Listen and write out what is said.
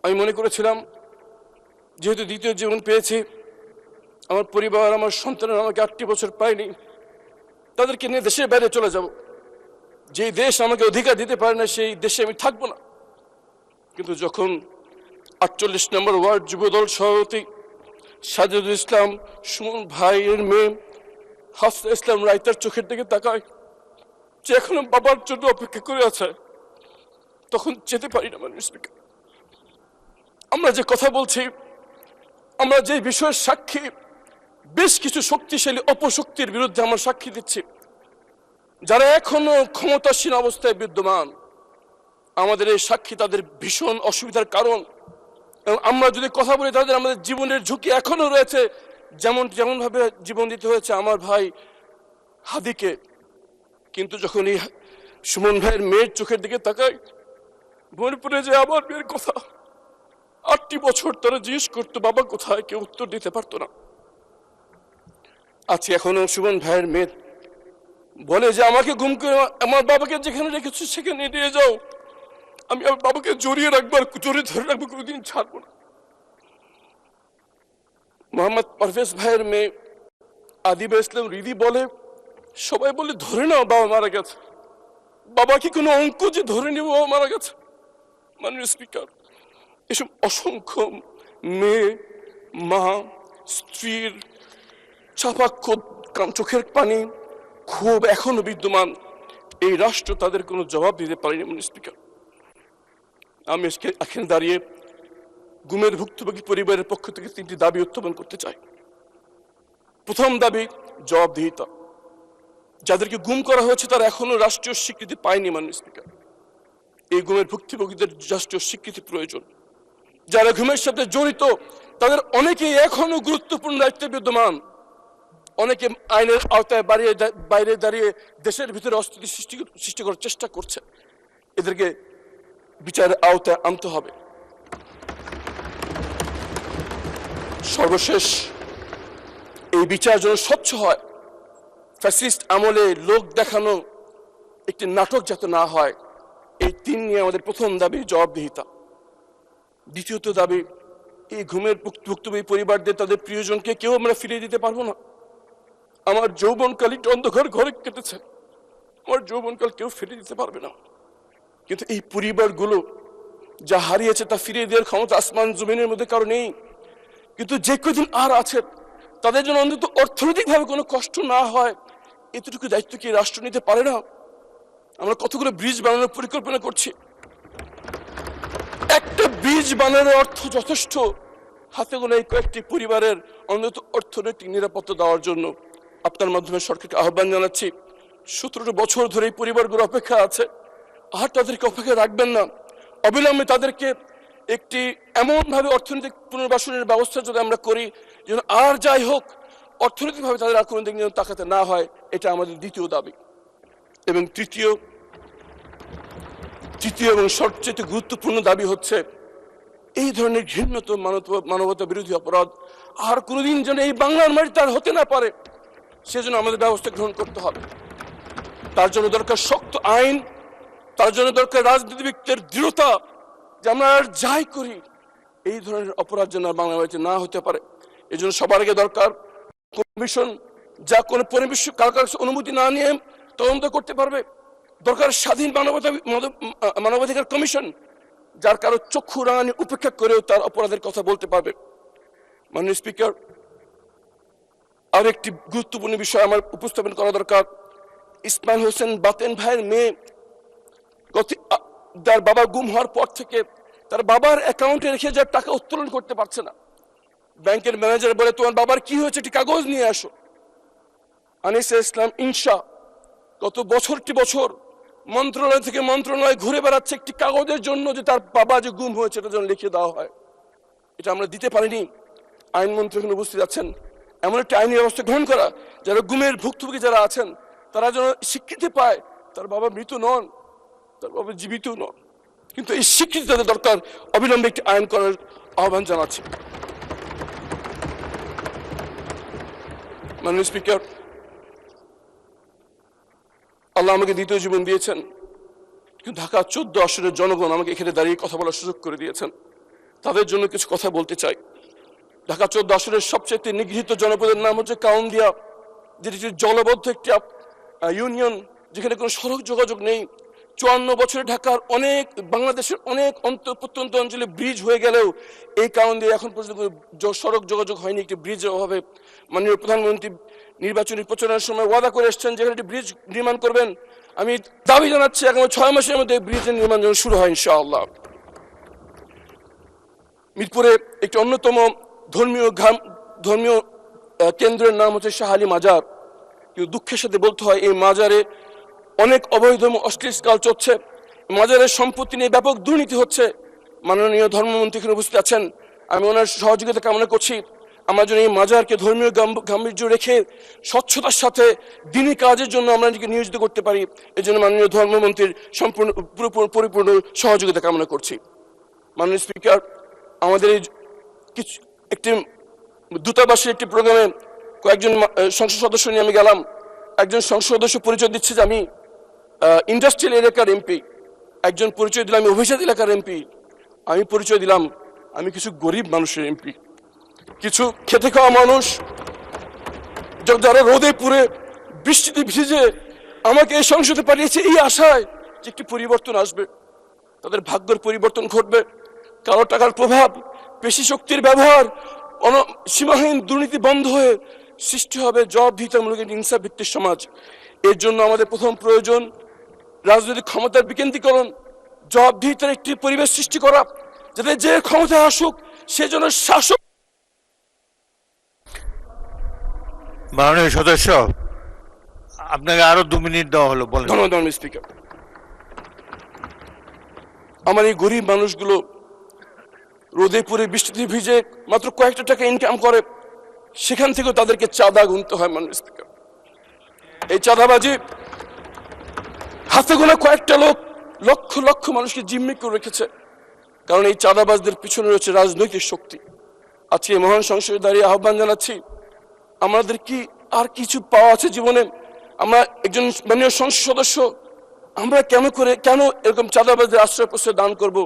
আমি মনে করেছিলাম যেহেতু দ্বিতীয় জীবন পেয়েছি, আমার পরিবার, আমার সন্তানরা আমাকে 8টি বছর পায়নি, তাদেরকে নিয়ে দেশের বাইরে চলে যাব। যে দেশ আমাকে অধিকার দিতে পারে না সেই দেশে আমি থাকবো না। কিন্তু যখন 48 নম্বর ওয়ার্ড যুবদল সভাপতি সাজিদুল ইসলাম সুমন ভাইয়ের মেয়ে হাফসা ইসলাম রাইতার চোখের দিকে তাকায়, যে এখনো বাবার জন্য অপেক্ষা করে আছে, তখন যেতে পারি না। মানুষ, আমরা যে কথা বলছি, আমরা যে বিষয়ের সাক্ষী, বেশ কিছু শক্তিশালী অপশক্তির বিরুদ্ধে আমরা সাক্ষী দিচ্ছি, যারা এখনো ক্ষমতাসীন অবস্থায় বিদ্যমান। আমাদের এই সাক্ষী তাদের ভীষণ অসুবিধার কারণ, এবং আমরা যদি কথা বলি তাদের আমাদের জীবনের ঝুঁকি এখনো রয়েছে। যেমন ভাবে জীবন দিতে হয়েছে আমার ভাই হাদিকে। কিন্তু যখন এই সুমন ভাইয়ের মেয়ের চোখের দিকে তাকাই, মনে পড়ে যে আমার মেয়ের কথা। 8টি বছর তারা জিজ্ঞেস করতো বাবা কোথায়, কেউ উত্তর দিতে পারতো না। আজকে এখনো সুমন ভাইয়ের মেয়ে বলে যে আমাকে গুম করে আমার বাবাকে যেখানে রেখেছো সেখানে নিয়ে যাও, আমি আমার বাবাকে জড়িয়ে রাখবো, আর জড়িয়ে ধরে রাখবো, কোনোদিন ছাড়বো না। মোহাম্মদ পারভেজ ভাইয়ের মেয়ে আদিবা ইসলাম রিদি বলে, সবাই বলে ধরে নাও বাবা মারা গেছে, বাবা কি কোনো অঙ্ক যে ধরে নিব বাবা মারা গেছে? মাননীয় স্পিকার, এসব অসংখ্য মেয়ে, মা, স্ত্রীর চাপা চোখের পানি, ক্ষোভ এখনো বিদ্যমান। এই রাষ্ট্র তাদের কোনো জবাব দিতে পারেনি। মাননীয় স্পিকার, আমি এখানে দাঁড়িয়ে গুমের ভুক্তভোগী পরিবারের পক্ষ থেকে 3টি দাবি উত্থাপন করতে চাই। প্রথম দাবি, জবাবদিহিতা। যাদেরকে গুম করা হয়েছে তারা এখনো রাষ্ট্রীয় স্বীকৃতি পায়নি। মাননীয় স্পিকার, এই গুমের ভুক্তভোগীদের রাষ্ট্রীয় স্বীকৃতি প্রয়োজন। যারা গুমের সাথে জড়িত তাদের অনেকেই এখনো গুরুত্বপূর্ণ দায়িত্বে বিদ্যমান। অনেকে আইনের আওতায় বাইরে দাঁড়িয়ে দেশের ভিতরে অস্থিতি সৃষ্টি করার চেষ্টা করছে। এদেরকে বিচারের আওতায় আনতে হবে। সর্বশেষ, এই বিচার যেন স্বচ্ছ হয়, ফ্যাসিস্ট আমলে লোক দেখানো একটি নাটক যাতে না হয়। এই 3 নিয়ে আমাদের প্রথম দাবি জবাবদিহিতা। দ্বিতীয়ত দাবি, এই ঘুমের ভুক্তভোগী পরিবারদের তাদের প্রিয়জনকে কেউ আমরা ফিরিয়ে দিতে পারবো না। আমার যৌবনকাল একটু অন্ধকার ঘরে কেটেছে, আমার যৌবনকাল কেউ ফিরিয়ে দিতে পারবে না। কিন্তু এই পরিবারগুলো যা হারিয়েছে তা ফিরিয়ে দেওয়ার ক্ষমতা আসমান জমিনের মধ্যে কারো নেই। কিন্তু যে কদিন আর আছে তাদের জন্য অন্তত অর্থনৈতিকভাবে কোনো কষ্ট না হয়, এতটুকু দায়িত্ব কি রাষ্ট্র নিতে পারে না? আমরা কতগুলো ব্রিজ বানানোর পরিকল্পনা করছি, একটা ব্রিজ বানানোর অর্থ যথেষ্ট হাতে গোনা এই কয়েকটি পরিবারের অন্তত অর্থনৈতিক নিরাপত্তা দেওয়ার জন্য। আপনার মাধ্যমে সরকারকে আহ্বান জানাচ্ছি, 17 বছর ধরে এই পরিবারগুলো অপেক্ষা আছে, আর তাদেরকে অপেক্ষা রাখবেন না। অবিলম্বে তাদেরকে একটি এমনভাবে অর্থনৈতিক পুনর্বাসনের ব্যবস্থা যদি আমরা করি যেন আর যাই হোক অর্থনৈতিকভাবে তাদের আর কোনো দিক যেন তাকাতে না হয়। এটা আমাদের দ্বিতীয় দাবি। এবং তৃতীয় এবং সবচেয়ে গুরুত্বপূর্ণ দাবি হচ্ছে, এই ধরনের ঘৃণ্যত মানবতা বিরোধী অপরাধ আর কোনোদিন যেন এই বাংলার মাটিতে আর হতে না পারে, সেজন্য আমাদের ব্যবস্থা গ্রহণ করতে হবে। তার জন্য দরকার শক্ত আইন, তার জন্য দরকার রাজনীতিবিদদের দৃঢ়তা, যে আমরা আর যাই করি এই ধরনের অপরাধ যেন বাংলার মাটিতে না হতে পারে। এই জন্য সবার আগে দরকার কমিশন, যা কোনো কারো অনুমতি না নিয়ে তদন্ত করতে পারবে। দরকার স্বাধীন মানবাধিকার কমিশন, যার কারো চক্ষু রাঙানি উপেক্ষা করেও তার অপরাধের কথা বলতে পারবে। মাননীয় স্পিকার, আর একটি গুরুত্বপূর্ণ বিষয় আমার উপস্থাপন করা দরকার। ইসমাইল হোসেন বাতেন ভাইয়ের মেয়ে, তার বাবা গুম হওয়ার পর থেকে তার বাবার অ্যাকাউন্টে রেখে যাওয়ার টাকা উত্তোলন করতে পারছে না। ব্যাংকের ম্যানেজার বলে, তোমার বাবার কি হয়েছে, একটি কাগজ নিয়ে আসো। আনিসা ইসলাম ইনশা গত বছরটি বছর মন্ত্রণালয় থেকে মন্ত্রণালয় ঘুরে বেড়াচ্ছে একটি কাগজের জন্য, যে তার বাবা যে গুম হয়েছে এটা যেন লিখে দেওয়া হয়। এটা আমরা দিতে পারিনি। আইনমন্ত্রী এখানে উপস্থিত আছেন, এমন একটি আইনি ব্যবস্থা গ্রহণ করা যারা গুমের ভুক্তভোগী যারা আছেন তারা যেন স্বীকৃতি পায় তার বাবা মৃত নন, তার বাবা জীবিত নন। কিন্তু এই স্বীকৃতি তাদের দরকার। অবিলম্বে একটি আইন করার আহ্বান জানাচ্ছি। মাননীয় স্পিকার, আল্লাহ আমাকে দ্বিতীয় জীবন দিয়েছেন, কিন্তু ঢাকা 14 আসনের জনগণ আমাকে এখানে দাঁড়িয়ে কথা বলার সুযোগ করে দিয়েছেন। তাদের জন্য কিছু কথা বলতে চাই। ঢাকা 14 আসনের সবচেয়ে নিগৃহীত জনপদের নাম হচ্ছে কাউন্দিয়া, যেটি জলবদ্ধ একটি ইউনিয়ন, যেখানে কোনো সড়ক যোগাযোগ নেই। 54 বছরে ঢাকার বাংলাদেশের অনেক প্রত্যন্ত অঞ্চলে ব্রিজ হয়ে গেলেও এই কাউন্দিয়া এখন পর্যন্ত সড়ক যোগাযোগ হয়নি একটি ব্রিজের অভাবে। মাননীয় প্রধানমন্ত্রী নির্বাচনী প্রচারণার সময় ওয়াদা করে এসেছেন যেখানে একটি ব্রিজ নির্মাণ করবেন। আমি দাবি জানাচ্ছি আগামী 6 মাসের মধ্যে ব্রিজের নির্মাণ যেন শুরু হয় ইনশাআল্লাহ। মিরপুরে একটি অন্যতম ধর্মীয় কেন্দ্রের নাম হচ্ছে শাহ আলী মাজার। কিন্তু দুঃখের সাথে বলতে হয় এই মাজারে অনেক অবৈধ অশ্লীল কাজ চলছে। মাজারের সম্পত্তি নিয়ে ব্যাপক দুর্নীতি হচ্ছে। মাননীয় ধর্মমন্ত্রী এখানে উপস্থিত আছেন, আমি ওনার সহযোগিতা কামনা করছি। আমরা যেন এই মাজারকে ধর্মীয় গাম্ভীর্য রেখে স্বচ্ছতার সাথে দিনী কাজের জন্য আমরা নিজেকে নিয়োজিত করতে পারি, এই জন্য মাননীয় ধর্মমন্ত্রীর পরিপূর্ণ সহযোগিতা কামনা করছি। মাননীয় স্পিকার, আমাদের এই একটি দূতাবাসের একটি প্রোগ্রামে কয়েকজন সংসদ সদস্য নিয়ে আমি গেলাম। একজন সংসদ সদস্য পরিচয় দিচ্ছে যে আমি ইন্ডাস্ট্রিয়াল এলাকার এমপি, একজন পরিচয় দিলাম আমি অভিজাত এলাকার এমপি, আমি পরিচয় দিলাম আমি কিছু গরিব মানুষের এমপি। কিছু খেতে খাওয়া মানুষ যারা রোদে পুড়ে বৃষ্টিতে ভিজে আমাকে এই সংসদে পাঠিয়েছে এই আশায় যে একটি পরিবর্তন আসবে, তাদের ভাগ্যের পরিবর্তন ঘটবে। কালো টাকার প্রভাব, পেশি শক্তির ব্যবহার, সীমাহীন দুর্নীতি বন্ধ হয়ে সৃষ্টি হবে জবাবদিহিতামূলক ইনসাফ ভিত্তিক সমাজ। এর জন্য আমাদের প্রথম প্রয়োজন রাজনৈতিক ক্ষমতার বিকেন্দ্রীকরণ, জবাবদিহিতার একটি পরিবেশ সৃষ্টি করা, যাতে যে ক্ষমতায় আসুক সেজন্য শাসক। মাননীয় সদস্য, আপনাকে আরো 2 মিনিট দেওয়া হলো, বলেন। ধন্যবাদ মাননীয় স্পিকার। আমার এই গরিব মানুষগুলো রোদে পুড়ে বৃষ্টিতে ভিজে মাত্র কয়েকটা টাকা ইনকাম করে, সেখান থেকেও তাদেরকে চাঁদা গুনতে হয় মাননীয় স্পিকার। এই চাঁদাবাজি হাতে গোনা কয়েকটা লোক লক্ষ লক্ষ মানুষকে জিম্মি করে রেখেছে, কারণ এই চাঁদাবাজদের পিছনে রয়েছে রাজনৈতিক শক্তি। আজকে এই মহান সংসদে দাঁড়িয়ে আহ্বান জানাচ্ছি, আমাদের কি আর কিছু পাওয়া আছে জীবনে? আমরা একজন মাননীয় সংসদ সদস্য, আমরা কেন এরকম চাঁদাবাজদের আশ্রয় প্রশ্রয় দান করব?